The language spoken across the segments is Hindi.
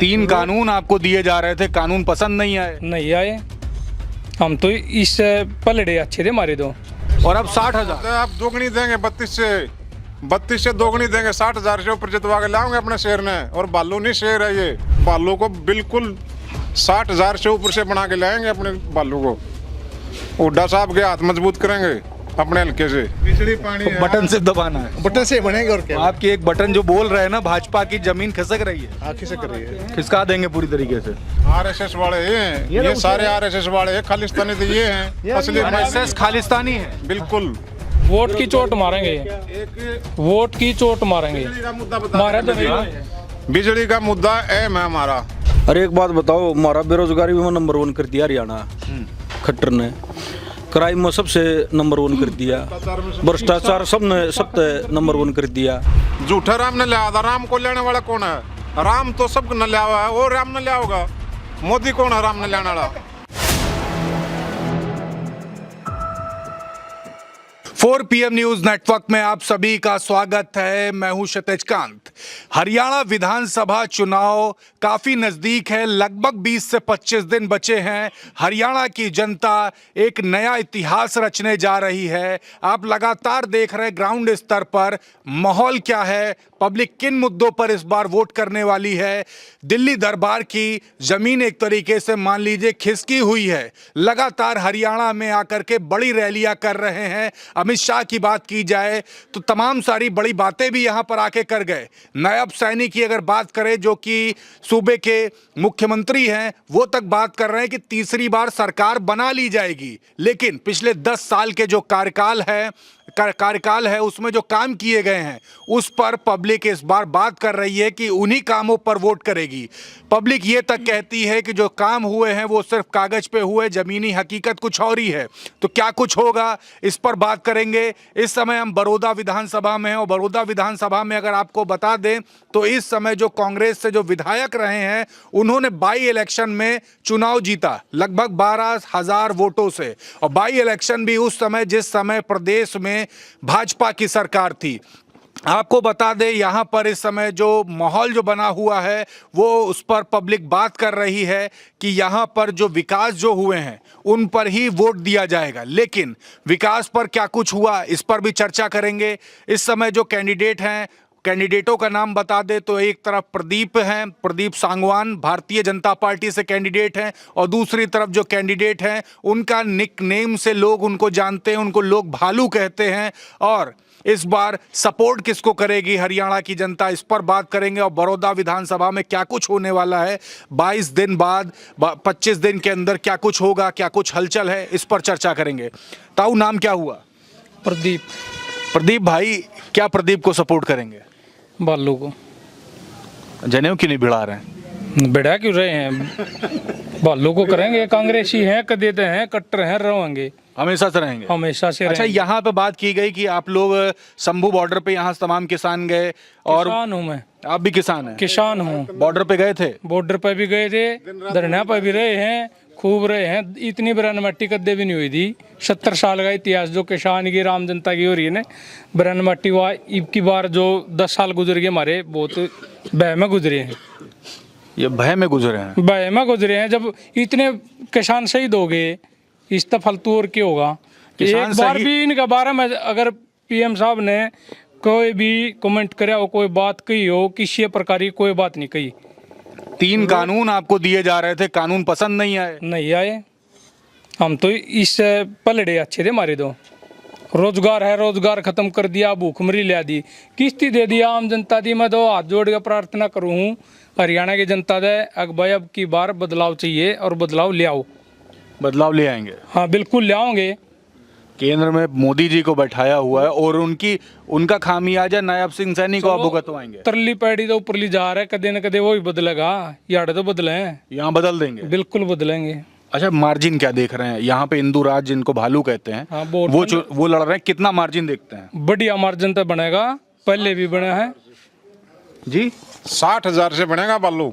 तीन कानून आपको दिए जा रहे थे, कानून पसंद नहीं आए? नहीं आए। हम तो इस पलड़े अच्छे थे हमारे तो। और अब 60,000 तो आप दोगुनी देंगे 32 से दोगुनी देंगे, 60,000 से ऊपर जितवा के लाओगे अपने शेर ने। और बालू नहीं शेर है ये, बालू को बिल्कुल 60,000 से ऊपर से बना के लाएंगे अपने बालू को। हुड्डा साहब के हाथ मजबूत करेंगे अपने हल्के से। बिजली पानी बटन सिर्फ दबाना है, बटन से बनेंगे और क्या। आपकी एक बटन जो बोल रहे हैं ना, भाजपा की जमीन खिसक रही है। हाँ, खिसक रही है। खिसका देंगे पूरी तरीके से। आरएसएस वाले हैं ये सारे, आरएसएस वाले हैं, खालिस्तानी तो ये हैं असली। आरएसएस खालिस्तानी है बिल्कुल। वोट की चोट मारेंगे, वोट की चोट मारेंगे। मारा तो नहीं। बिजली का मुद्दा अहम है हमारा। अरे एक बात बताओ, हमारा बेरोजगारी में नंबर 1 कर दिया हरियाणा खट्टर ने, क्राइम में सबसे नंबर 1 कर दिया, भ्रष्टाचार सब नंबर 1 कर दिया। झूठा राम ने लिया था, राम को लेने वाला कौन है? राम तो सब न लिया हुआ है, वो राम ने लिया होगा। मोदी कौन है राम ने लेने वाला? 4 PM न्यूज नेटवर्क में आप सभी का स्वागत है। मैं हूं क्षितिज कांत। हरियाणा विधानसभा चुनाव काफी नजदीक है, लगभग 20 से 25 दिन बचे हैं। हरियाणा की जनता एक नया इतिहास रचने जा रही है। आप लगातार देख रहे हैं ग्राउंड स्तर पर माहौल क्या है, पब्लिक किन मुद्दों पर इस बार वोट करने वाली है। दिल्ली दरबार की जमीन एक तरीके से मान लीजिए खिसकी हुई है। लगातार हरियाणा में आकर के बड़ी रैलियां कर रहे हैं। अमित शाह की बात की जाए तो तमाम सारी बड़ी बातें भी यहां पर आके कर गए। नायब सैनी की अगर बात करें, जो कि सूबे के मुख्यमंत्री हैं, वो तक बात कर रहे हैं कि तीसरी बार सरकार बना ली जाएगी। लेकिन पिछले 10 साल के जो कार्यकाल है उसमें जो काम किए गए हैं उस पर पब्लिक इस बार बात कर रही है कि उन्हीं कामों पर वोट करेगी। पब्लिक ये तक कहती है कि जो काम हुए हैं वो सिर्फ कागज पे हुए, जमीनी हकीकत कुछ और ही है। तो क्या कुछ होगा, इस पर बात करेंगे। इस समय हम बड़ौदा विधानसभा में हैं और बड़ौदा विधानसभा में अगर आपको बता दें तो इस समय जो कांग्रेस से जो विधायक रहे हैं उन्होंने बाई इलेक्शन में चुनाव जीता लगभग 12,000 वोटों से। और बाई इलेक्शन भी उस समय जिस समय प्रदेश में भाजपा की सरकार थी। आपको बता दें यहां पर इस समय जो माहौल जो बना हुआ है वो उस पर पब्लिक बात कर रही है कि यहां पर जो विकास जो हुए हैं उन पर ही वोट दिया जाएगा। लेकिन विकास पर क्या कुछ हुआ इस पर भी चर्चा करेंगे। इस समय जो कैंडिडेट हैं, कैंडिडेटों का नाम बता दे तो एक तरफ प्रदीप हैं, प्रदीप सांगवान भारतीय जनता पार्टी से कैंडिडेट हैं, और दूसरी तरफ जो कैंडिडेट हैं उनका निक नेम से लोग उनको जानते हैं, उनको लोग भालू कहते हैं। और इस बार सपोर्ट किसको करेगी हरियाणा की जनता, इस पर बात करेंगे। और बड़ौदा विधानसभा में क्या कुछ होने वाला है 22 दिन बाद, 25 दिन के अंदर क्या कुछ होगा, क्या कुछ हलचल है, इस पर चर्चा करेंगे। ताऊ नाम क्या हुआ? प्रदीप। प्रदीप भाई, क्या प्रदीप को सपोर्ट करेंगे? बालू को। जनेऊ क्यों नहीं भिड़ा रहे हैं? बेड़ा क्यों रहे हैं? बालू को करेंगे। कांग्रेसी हैं, कदेते हैं, कट्टर हैं, रहेंगे हमेशा से रहेंगे। हमेशा से अच्छा, रहेंगे। यहाँ पे बात की गई कि आप लोग शंभू बॉर्डर पे यहाँ तमाम किसान गए, और किसान हूँ मैं। आप भी किसान हैं? किसान हूँ। बॉर्डर पे गए थे? बॉर्डर पे भी गए थे, धरना पे भी रहे हैं, खूब रहे हैं। इतनी बरन मट्टी कदे भी नहीं हुई थी। 70 साल का इतिहास जो किसान की, राम जनता की हो रही है ना, बरन मट्टी हुआ। अब की बार जो 10 साल गुजर गए हमारे, बहुत भय में गुजरे हैं। ये भय में गुजरे हैं? भय में गुजरे हैं। जब इतने किसान शहीद हो गए, इस तो फालतू और क्या होगा। किसान एक बार भी इनके बारे में अगर PM साहब ने कोई भी कमेंट करे हो, कोई बात कही हो, किसी प्रकार की कोई बात नहीं कही। 3 कानून आपको दिए जा रहे थे, कानून पसंद नहीं आए? नहीं आए। हम तो इस पलड़े अच्छे थे हमारे तो। रोजगार है, रोजगार खत्म कर दिया, भूखमरी ला दी, किस्ती दे दिया आम जनता दी। मैं तो हाथ जोड़ के प्रार्थना करूँ हूँ हरियाणा की जनता से, भाई अब की बार बदलाव चाहिए और बदलाव ले आओ। बदलाव ले आएंगे? हाँ बिल्कुल ले आओगे। केंद्र में मोदी जी को बैठाया हुआ है और उनका खामियाजा नायब सिंह सैनी को आप भुगतवाएंगे? तरली पैड़ी तो ऊपरली जा रहा है, कदे न कदे वो भी बदलेगा। यार तो बदले हैं, यहाँ बदल देंगे? बिल्कुल बदलेंगे। अच्छा, मार्जिन क्या देख रहे हैं यहाँ पे? इंदू राज जिनको भालू कहते हैं, हाँ, वो लड़ रहे हैं, कितना मार्जिन देखते हैं? बढ़िया मार्जिन तो बनेगा, पहले भी बना है जी। 60,000 से बनेगा बालू।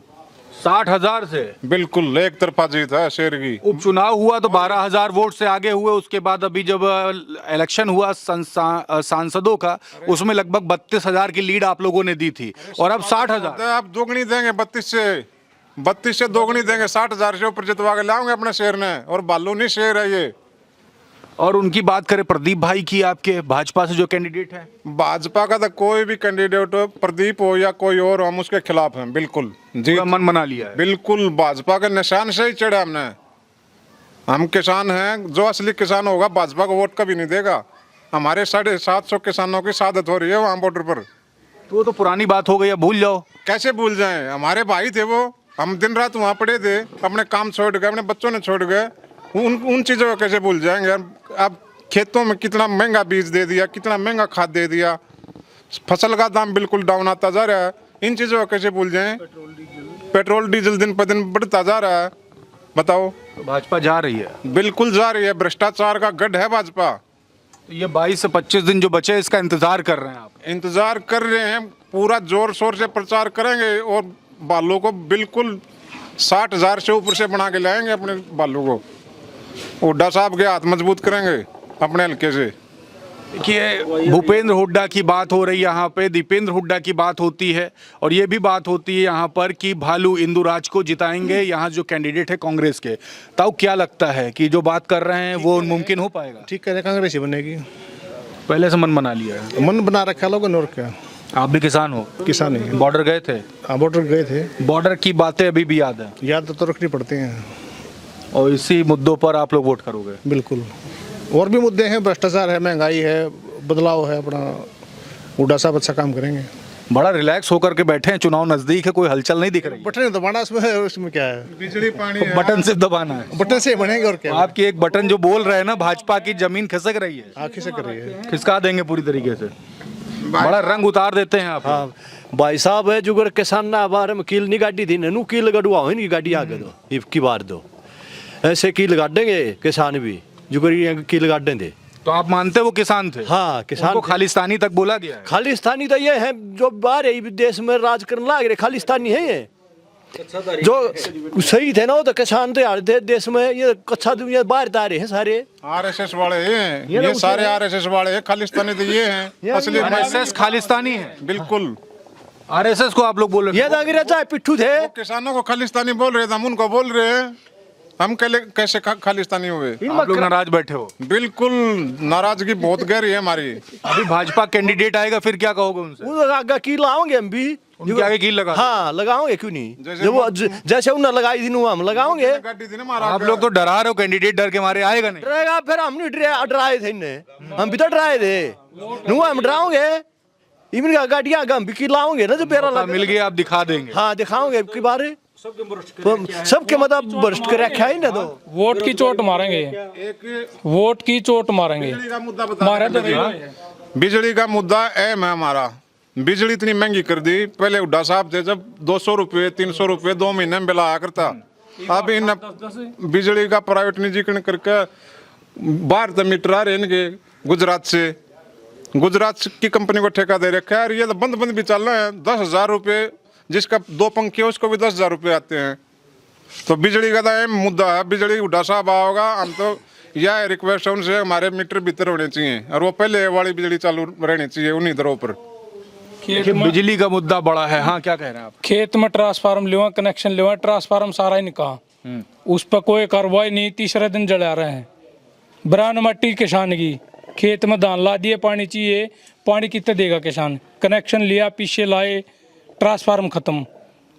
60,000 से? बिल्कुल एक तरफा जीत है शेर की। उपचुनाव हुआ तो 12,000 वोट से आगे हुए। उसके बाद अभी जब इलेक्शन हुआ सांसदों का, उसमें लगभग 32,000 की लीड आप लोगों ने दी थी, और अब 60,000। तो आप दोगुनी देंगे 32 से 32 से दोगुनी देंगे, 60,000 से ऊपर जितवा के लाओगे अपने शेर ने। और बालू नहीं शेर है ये। और उनकी बात करें प्रदीप भाई की, आपके भाजपा से जो कैंडिडेट है, भाजपा का तो कोई भी कैंडिडेट हो, प्रदीप हो या कोई और, हम उसके खिलाफ हैं बिल्कुल जी। पूरा मन बना लिया है। बिल्कुल भाजपा के निशान से ही चढ़े हमने। हम किसान हैं, जो असली किसान होगा भाजपा को वोट कभी नहीं देगा। हमारे 750 किसानों की शहादत हो रही है वहाँ बॉर्डर पर। तो वो तो पुरानी बात हो गई, अब भूल जाओ। कैसे भूल जाएं, हमारे भाई थे वो। हम दिन रात वहाँ पड़े थे, अपने काम छोड़ गए, अपने बच्चों ने छोड़ गए। उन चीज़ों को कैसे भूल जाएंगे। अब खेतों में कितना महंगा बीज दे दिया, कितना महंगा खाद दे दिया, फसल का दाम बिल्कुल डाउन आता जा रहा है। इन चीज़ों को कैसे भूल जाएं। पेट्रोल डीजल दिन पर दिन बढ़ता जा रहा है। बताओ। तो भाजपा जा रही है। बिल्कुल जा रही है, भ्रष्टाचार का गढ़ है भाजपा। तो ये 22 से 25 दिन जो बचे, इसका इंतजार कर रहे हैं आप? इंतजार कर रहे हैं, पूरा जोर शोर से प्रचार करेंगे और बालों को बिल्कुल 60,000 से ऊपर से बना के लाएंगे अपने बालों को। हुड्डा साहब के हाथ मजबूत करेंगे अपने हल्के से। देखिए, भूपेंद्र हुड्डा की बात हो रही है यहाँ पे, दीपेंद्र हुड्डा की बात होती है, और ये भी बात होती है यहाँ पर कि भालू इंदुराज को जिताएंगे यहाँ जो कैंडिडेट है कांग्रेस के। ताऊ क्या लगता है कि जो बात कर रहे हैं वो मुमकिन हो पाएगा? ठीक कह रहे, कांग्रेस ही बनेगी। पहले से मन बना लिया है? मन बना रखा लोगों ने, और क्या। आप भी किसान हो? किसान ही। बॉर्डर गए थे? हाँ, बॉर्डर गए थे। बॉर्डर की बातें अभी भी याद है? याद तो रखनी पड़ती हैं। और इसी मुद्दों पर आप लोग वोट करोगे? बिल्कुल। और भी मुद्दे हैं, भ्रष्टाचार है, महंगाई है, बदलाव है। अपना हुड्डा साहब अच्छा काम करेंगे। बड़ा रिलैक्स होकर के बैठे हैं, चुनाव नजदीक है, कोई हलचल नहीं दिख रही। बटन दबाना उसमें क्या है। बिजली पानी बटन सिर्फ दबाना है। बटन से बनेंगे, और क्या। आपकी एक बटन जो बोल रहे हैं ना, भाजपा की जमीन खिसक रही है। आखिर से कर रही है। खिसका देंगे पूरी तरीके से, बड़ा रंग उतार देते हैं आप। हाँ भाई साहब है जुगर किसान ना बारे में कील नहीं गाड़ी थी नू कील गड़वा इनकी गाड़ी आगे दो इब की बार दो ऐसे कील गाड़ेंगे किसान भी जुगर कील गाड़े थे। तो आप मानते हो वो किसान थे? हाँ किसान को खालिस्तानी तक बोला गया है। खालिस्तानी तो ये है जो बाहर है देश में राज करने लग रहे, खालिस्तानी है ये जो सही थे ना। वो तो किसान तो यार थे देश में, ये कच्चा दुनिया बाहर तारे हैं सारे। आरएसएस वाले हैं ये सारे, आरएसएस वाले हैं। खालिस्तानी तो ये हैं असली। आरएसएस खालिस्तानी है? बिल्कुल। आरएसएस को आप लोग बोल रहे ये अंग्रेज है पिट्ठू थे। वो किसानों को खालिस्तानी बोल रहे थे, हम उनको बोल रहे हैं। हम कैसे खालिस्तानी हुए? आप लोग नाराज बैठे हो? बिल्कुल, नाराजगी बहुत गहरी है हमारी। अभी भाजपा कैंडिडेट आएगा, फिर क्या कहोगे उनसे? वो आगे कील लाओगे हम भी, उनके आगे कील लगा? हाँ लगाओगे, क्यों नहीं। जैसे उन्होंने लगाई थी हम लगाओगे। आप लोग तो डरा रहे हो, कैंडिडेट डर के मारे आएगा नहीं। डरेगा फिर, हम नहीं डराए थे इन्हें, हम भी तो डराए थे। हम डराओगे इनका गाड़ियाँ हम भी लाओगे ना, जो पेरा मिल गया आप दिखा देंगे। हाँ दिखाओगे अब की बारे सबके मतलब भ्रष्ट कर रखा है ना। तो वोट की चोट मारेंगे, वोट की चोट मारेंगे। मारे तो बिजली का मुद्दा अहम है हमारा। बिजली इतनी महंगी कर दी। पहले हुड्डा साहब थे जब 200 रुपये 300 रुपये 2 महीने में बिल आया करता। अब इन बिजली का प्राइवेट निजीकरण करके बाहर तो मीटर आ रहे इनके गुजरात की कंपनी को ठेका दे रखा है। और ये तो बंद भी चल रहे हैं। 10,000 रुपये जिसका 2 पंखे उसको भी 10,000 रुपये आते हैं। तो बिजली का तो अहम मुद्दा है। बिजली हुड्डा साहब आओगा, हम तो यह रिक्वेस्ट है उनसे, हमारे मीटर भीतर होने चाहिए और वो पहले वाली बिजली चालू रहनी चाहिए उन्हीं दरों पर। बिजली का मुद्दा बड़ा है। हाँ क्या कह रहे हैं आप? खेत में ट्रांसफार्म लेवा, कनेक्शन लेवा, ट्रांसफार्म सारा ही निकाह, उस पर कोई कार्रवाई नहीं। तीसरे दिन जला रहे हैं। बरान मट्टी किसान की, खेत में धान ला दिए, पानी चाहिए, पानी कितने देगा किसान? कनेक्शन लिया, पीछे लाए, ट्रांसफार्म खत्म,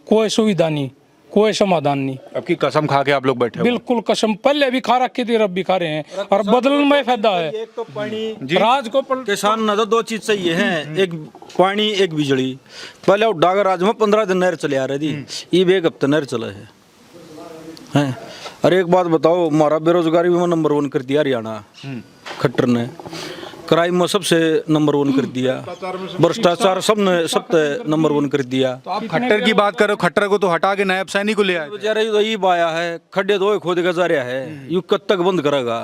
कोई सुविधा नहीं, कोई समाधान नहीं। अब की कसम खा के आप लोग बैठे हो? बिल्कुल कसम, पहले भी खा रखी थी, अब भी खा रहे हैं, और बदलन में फायदा है। एक तो पानी राज को किसान न तो 2 चीज चाहिए हैं, एक पानी एक बिजली। पहले हुड्डा के राज में 15 दिन नहर चले आ रही थी, ये भी एक हफ्ते नहर चला है। अरे एक बात बताओ, हमारा बेरोजगारी में नंबर 1 कर दिया हरियाणा खट्टर ने। क्राइम में सबसे नंबर 1 कर दिया, भ्रष्टाचार सब नंबर 1 कर दिया। तो आप खट्टर की बात करो, खट्टर को तो हटा के नायब सैनी को ले आए। बेचारे तो ये बाया है, खड्डे तो खोद के जा रहा है, यू कब तक बंद करेगा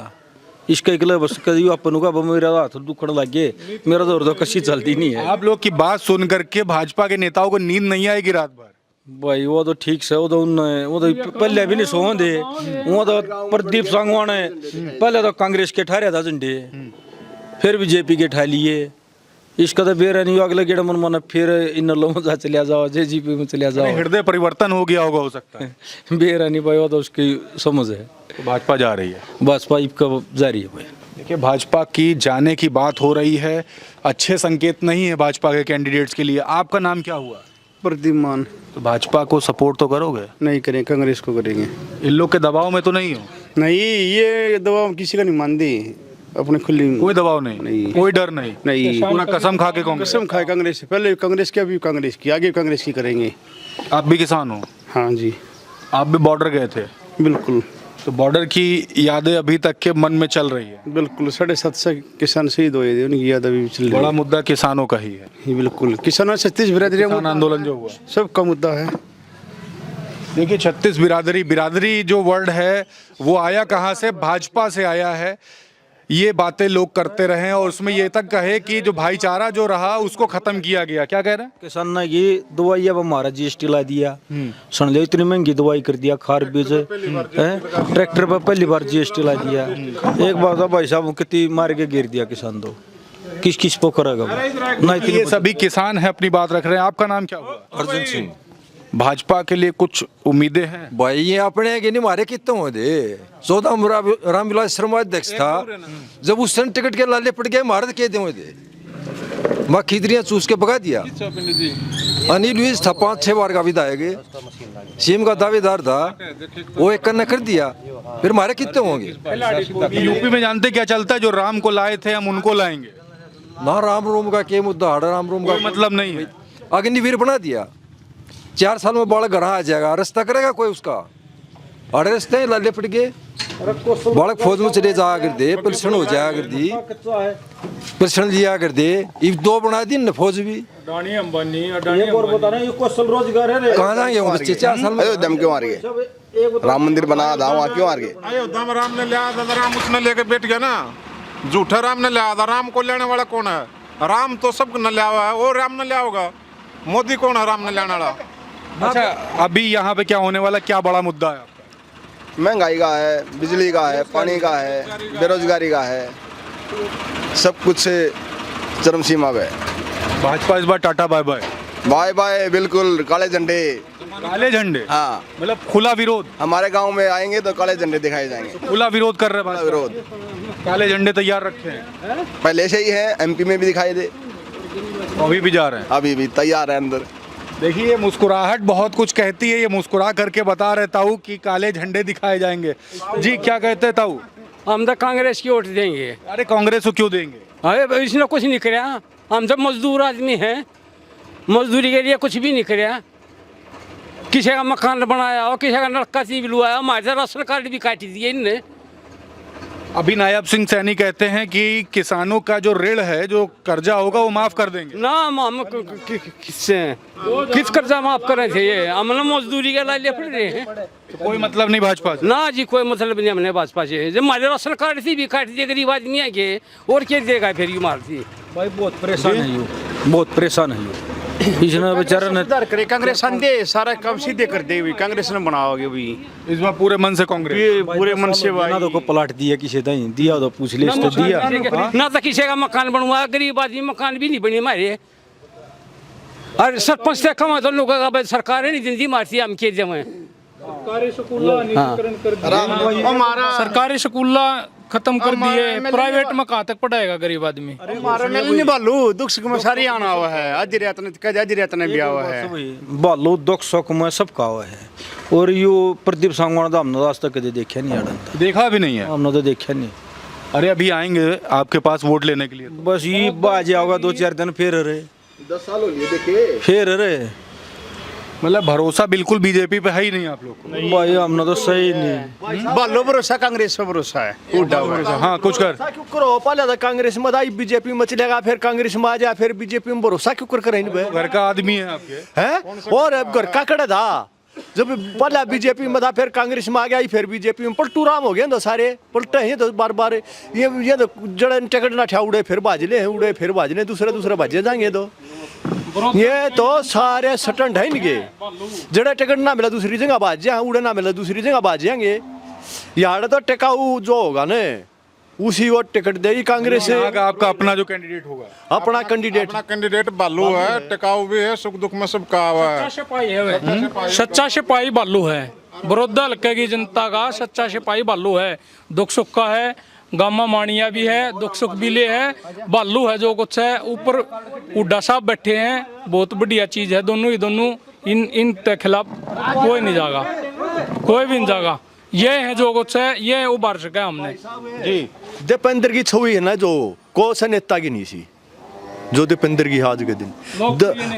इसके अगले बस कभी अपन का मेरा हाथ दुखने लग गए, मेरा तो और कशी चलती नहीं है। आप लोग की बात सुन करके भाजपा के नेताओं को नींद नहीं आएगी रात भर? भाई वो तो ठीक से, वो तो पहले भी नहीं सो दे। वो तो प्रदीप सांगवान है, पहले तो कांग्रेस के ठहरे था झंडे, फिर बीजेपी के ठा लिए इसका तो बेरा नहीं अगले गेड़ा मन माना फिर इन लो में चलिया जाओ जेजीपी में चलिया जाओ हृदय परिवर्तन हो गया होगा, हो सकता है। बेरा नहीं भाई वो तो उसकी समझ है। तो भाजपा जा रही है। भाजपा इबका जारी है भाई। देखिए, भाजपा की जाने की बात हो रही है, अच्छे संकेत नहीं है भाजपा के कैंडिडेट्स के लिए। आपका नाम क्या हुआ? प्रद्युम्न। तो भाजपा को सपोर्ट तो करोगे? नहीं करें, कांग्रेस को करेंगे। इन लोग के दबाव में तो नहीं हो? नहीं, ये दवा किसी का नहीं मानती, अपने खुली कोई दबाव नहीं, नहीं। कोई डर नहीं, नहीं। पूरा कसम खा के कांग्रेस। कसम खाए कांग्रेस से, पहले कांग्रेस की, अभी कांग्रेस की, आगे कांग्रेस की करेंगे। आप भी किसान हो? हाँ जी, आप भी बॉर्डर गए थे? बिल्कुल तो बॉर्डर की यादें अभी तक के मन में चल रही है? बिल्कुल। 750 किसान शहीद हुए थे, उनकी याद अभी भी चल रही बड़ा मुद्दा किसानों का ही है। है। बिल्कुल, किसानों 36 बिरादरियां, किसान आंदोलन जो हुआ, सबका मुद्दा है। देखिए 36 बिरादरी जो वर्ड है वो आया कहाँ से? भाजपा से आया है। ये बातें लोग करते रहे और उसमें ये तक कहे कि जो भाईचारा जो रहा उसको खत्म किया गया। क्या कह रहे हैं? किसान ने ये दवाई अब हमारा जीएसटी ला दिया, सुन लो इतनी महंगी दवाई कर दिया, खार बीज ट्रैक्टर पर पहली बार जीएसटी ला दिया। एक बात है भाई साहब, कितनी मार के गिर दिया किसान तो किस किस को करेगा ना। ये सभी किसान है, अपनी बात रख रहे हैं। आपका नाम क्या हुआ? अर्जुन सिंह। भाजपा के लिए कुछ उम्मीदें हैं? भाई ये अपने के नहीं मारे कितने हो दे। 14 रामविलास शर्मा अध्यक्ष था, जब उस सन टिकट के लाले पड़ गए मारे के दे माँ खिदरियाँ चूस के भगा दिया। अनिल विज था 5-6 बार का विधायक, सीएम का दावेदार था, वो एक करना कर दिया, फिर मारे कितने होंगे। यूपी में जानते क्या चलता है? जो राम को लाए थे हम उनको लाएंगे। ना राम रोम का क्या मुद्दा, हड़ा राम रोम का कोई मतलब नहीं है। अग्निवीर बना दिया, 4 साल में बालक घर आ जाएगा, रास्ता करेगा कोई उसका? अरे रास्ते लाले पड़ गए, बालक फौज में चले जा कर दे, परीक्षण हो जाया कर दी, परीक्षण लिया कर दे। ये 2 बना दी न फौज भी। अडानी अंबानी एक और बता रहे हैं, ये कौशल रोजगार है। कहाँ जाएंगे वो बच्चे 4 साल में? अयोध्या में क्यों आ गए? राम मंदिर बना था, वहाँ क्यों आ गए? अयोध्या में राम ने लिया था, राम उसने लेके बैठ गया ना। झूठा राम ने लिया था, राम को लेने वाला कौन है? राम तो सब न लिया हुआ है, वो राम ने लिया होगा। मोदी कौन है राम ने लाने वाला? अच्छा, अभी यहाँ पे क्या होने वाला, क्या बड़ा मुद्दा है आपका? महंगाई का है, बिजली का है, पानी का है, बेरोजगारी का है, सब कुछ से चरम सीमा पे है। भाजपा इस बार tata bye bye. Bye bye, बिल्कुल। काले झंडे, काले झंडे, हाँ। मतलब खुला विरोध। हमारे गांव में आएंगे तो काले झंडे दिखाए जाएंगे। खुला विरोध कर रहे हैं भाजपा। विरोध काले झंडे तैयार रखे हैं, पहले से ही है, एमपी में भी दिखाई दे, अभी भी जा रहे हैं। अभी भी तैयार है अंदर। देखिए, ये मुस्कुराहट बहुत कुछ कहती है। ये मुस्कुरा करके बता रहे ताऊ कि काले झंडे दिखाए जाएंगे। जी, क्या कहते हैं ताऊ? हम तो कांग्रेस की वोट देंगे। अरे कांग्रेस को क्यों देंगे? अरे इसने कुछ नहीं कराया, हम तो मजदूर आदमी हैं, मजदूरी के लिए कुछ भी नहीं कराया। किसी का मकान बनाया और किसी का नलका सी भी लुआया, हमारे राशन कार्ड भी काट दिए इनने। अभी नायब सिंह सैनी कहते हैं कि किसानों का जो ऋण है, जो कर्जा होगा वो माफ कर देंगे। ना हम किससे किस कर्जा माफ कर रहे थे? ये हम ना मजदूरी के लिए पड़ रहे हैं। तो कोई मतलब नहीं भाजपा से? ना जी, कोई मतलब नहीं हमने भाजपा से। जब हमारे राशन कार्ड से भी काट दिए गरीब आदमी है के, और क्या देगा फिर ये मारती। भाई बहुत परेशान है यो, बहुत परेशान है यो। इसने बेचारा ने सुधार करे, कांग्रेस आंदे सारा काम सीधे कर दे हुई, कांग्रेस ने बनाओगे भी इस बार पूरे मन से कांग्रेस। ये पूरे मन से ना तो को पलट दिया, किसी तो दिया तो पूछ ले, इसको दिया। ना तो किसी का मकान बनवाया, गरीब आदमी मकान भी नहीं बने हमारे। और सरपंच से कमा तो लोगों का सरकार नहीं जिंदगी मारती हम के जमा। सरकारी स्कूल खत्म कर दिए, प्राइवेट में कहाँ तक पढ़ाएगा गरीब आदमी? नहीं बालू, दुख सुख में सारी आना हुआ है। आज रियात ने भी हुआ है। बालो दुख सुख में सबका हुआ है। और यो प्रदीप सांगवान तो हमने आज तक कभी देखा नहीं आड़ा, देखा भी नहीं है हमने तो देखा नहीं। अरे अभी आएंगे आपके पास वोट लेने के लिए। बस ये बाज होगा 2-4 दिन फिर रहे, 10 साल हो लिए देखे, फिर रहे। मतलब भरोसा बिल्कुल बीजेपी पे है ही नहीं आप लोग को? भाई हमने तो सही नहीं। बालो भरोसा, कांग्रेस पे भरोसा है। उड़ा हुआ है। हाँ, कुछ कर। क्यों करो? पहले तो कांग्रेस में आई, बीजेपी में चलेगा, फिर कांग्रेस में आ जाए, फिर बीजेपी में भरोसा क्यों कर करें? घर का आदमी है आपके, है और अब घर का कड़ा था। जब पहले बीजेपी में था, फिर कांग्रेस में आ गया, फिर बीजेपी में पलटू राम हो गया तो सारे पलटे हैं तो बार बार। ये तो जड़ टिकट ना ठा उड़े फिर बाजले हैं, उड़े फिर बाजले, दूसरे बाजे जाएंगे। तो ये तो सारे सटंड है इनके। जड़े टिकट ना मिला दूसरी जगह बाज जाए, उड़े ना मिला दूसरी जगह बाज जाएंगे। यार तो टिकाऊ जो होगा न, उसी को टिकट देगी कांग्रेस से। यहाँ का आपका अपना जो कैंडिडेट होगा, अपना कैंडिडेट अपना कैंडिडेट बालू है, टिकाऊ भी है, सुख दुख में सबका हुआ है। सिपाही है वह, सच्चा सिपाही बालू है। बड़ौदा हल्के की जनता का सच्चा सिपाही बालू है। दुख सुख का है, गामा मानिया भी है, दुख सुख भी ले है, बालू है जो कुछ है। ऊपर हुड्डा साहब बैठे हैं, बहुत बढ़िया चीज है। दोनों ही दोनों इन के खिलाफ कोई नहीं जाएगा, कोई भी नहीं जाएगा। ये है जो कुछ है, ये उबार सका हमने जी। दीपेंद्र की छवि है ना जो कोस नेता की नहीं सी, जो दीपेंद्र की आज के दिन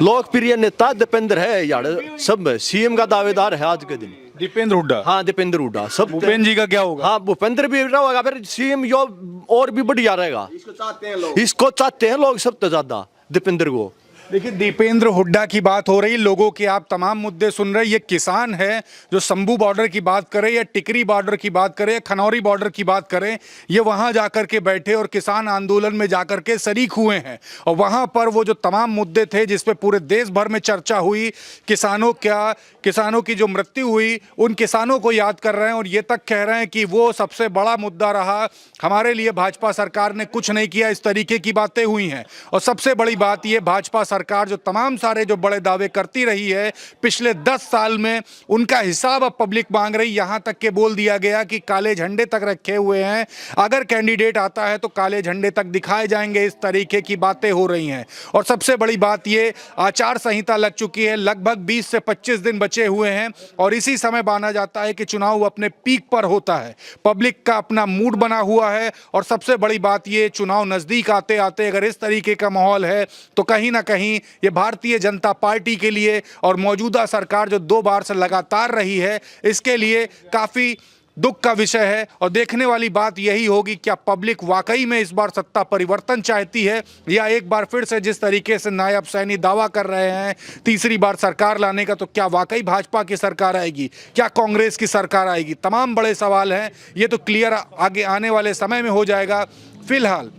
लोकप्रिय नेता दीपेंद्र है यार। सब सीएम का दावेदार है आज के दिन दीपेंद्र हुड्डा। हाँ दीपेंद्र हुड्डा सब। भूपेंद्र जी का क्या होगा? हाँ भूपेंद्र भी होगा, फिर सीएम यो और भी बढ़िया रहेगा। इसको चाहते हैं लोग सबसे ज्यादा, दीपेंद्र को। देखिए, दीपेंद्र हुड्डा की बात हो रही, लोगों के आप तमाम मुद्दे सुन रहे। ये किसान है जो शंभू बॉर्डर की बात करें या टिकरी बॉर्डर की बात करें या खनौरी बॉर्डर की बात करें, ये वहां जाकर के बैठे और किसान आंदोलन में जाकर के शरीक हुए हैं। और वहां पर वो जो तमाम मुद्दे थे जिस पे पूरे देश भर में चर्चा हुई, किसानों की जो मृत्यु हुई, उन किसानों को याद कर रहे हैं और ये तक कह रहे हैं कि वो सबसे बड़ा मुद्दा रहा, हमारे लिए भाजपा सरकार ने कुछ नहीं किया, इस तरीके की बातें हुई हैं। और सबसे बड़ी बात ये, भाजपा सरकार जो तमाम सारे जो बड़े दावे करती रही है पिछले 10 साल में, उनका हिसाब अब पब्लिक मांग रही। यहां तक के बोल दिया गया कि काले झंडे तक रखे हुए हैं, अगर कैंडिडेट आता है तो काले झंडे तक दिखाए जाएंगे, इस तरीके की बातें हो रही हैं। और सबसे बड़ी बात ये, आचार संहिता लग चुकी है, लगभग 20 से 25 दिन बचे हुए हैं और इसी समय माना जाता है कि चुनाव अपने पीक पर होता है। पब्लिक का अपना मूड बना हुआ है और सबसे बड़ी बात ये, चुनाव नजदीक आते आते अगर इस तरीके का माहौल है तो कहीं ना कहीं ये भारतीय जनता पार्टी के लिए और मौजूदा सरकार जो 2 बार से लगातार रही है, इसके लिए काफी दुख का विषय है। और देखने वाली बात यही होगी, क्या पब्लिक वाकई में इस बार सत्ता परिवर्तन चाहती है या एक बार फिर से जिस तरीके से नायब सैनी दावा कर रहे हैं तीसरी बार सरकार लाने का, तो क्या वाकई भाजपा की सरकार आएगी, क्या कांग्रेस की सरकार आएगी? तमाम बड़े सवाल हैं, ये तो क्लियर आगे आने वाले समय में हो जाएगा। फिलहाल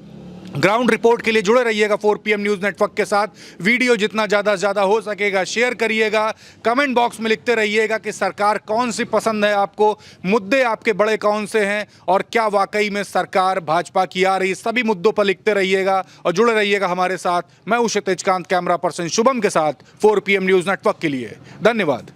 ग्राउंड रिपोर्ट के लिए जुड़े रहिएगा 4 PM न्यूज़ नेटवर्क के साथ। वीडियो जितना ज़्यादा से ज़्यादा हो सकेगा शेयर करिएगा, कमेंट बॉक्स में लिखते रहिएगा कि सरकार कौन सी पसंद है आपको, मुद्दे आपके बड़े कौन से हैं और क्या वाकई में सरकार भाजपा की आ रही, सभी मुद्दों पर लिखते रहिएगा और जुड़े रहिएगा हमारे साथ। मैं हूं क्षितिज कांत, कैमरा पर्सन शुभम के साथ 4 PM न्यूज़ नेटवर्क के लिए। धन्यवाद।